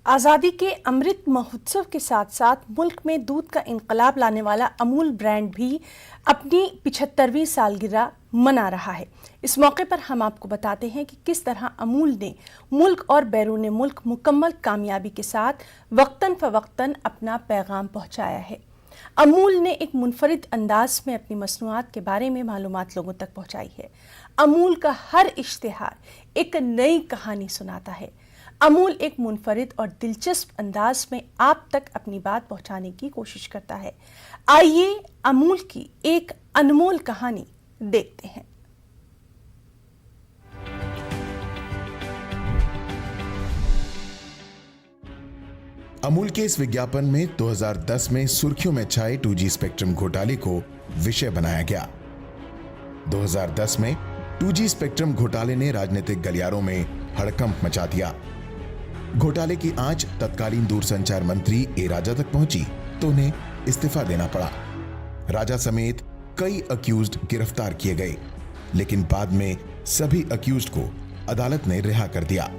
आज़ादी के अमृत महोत्सव के साथ साथ मुल्क में दूध का इनकलाब लाने वाला अमूल ब्रांड भी अपनी 75वीं सालगिरह मना रहा है। इस मौके पर हम आपको बताते हैं कि किस तरह अमूल ने मुल्क और बैरून मुल्क मुकम्मल कामयाबी के साथ वक्तन फ़वक्तन अपना पैगाम पहुंचाया है। अमूल ने एक मुनफरिद अंदाज में अपनी मसनूआत के बारे में मालूमात लोगों तक पहुंचाई है। अमूल का हर इश्तिहार एक नई कहानी सुनाता है। अमूल एक मुनफरिद और दिलचस्प अंदाज में आप तक अपनी बात पहुंचाने की कोशिश करता है। आइए अमूल की एक अनमोल कहानी देखते हैं। अमूल के इस विज्ञापन में 2010 में सुर्खियों में छाए 2G स्पेक्ट्रम घोटाले को विषय बनाया गया। 2010 में 2G स्पेक्ट्रम घोटाले ने राजनीतिक गलियारों में हड़कंप मचा दिया। घोटाले की आंच तत्कालीन दूरसंचार मंत्री ए राजा तक पहुंची तो उन्हें इस्तीफा देना पड़ा। राजा समेत कई अक्यूज्ड गिरफ्तार किए गए, लेकिन बाद में सभी अक्यूज्ड को अदालत ने रिहा कर दिया।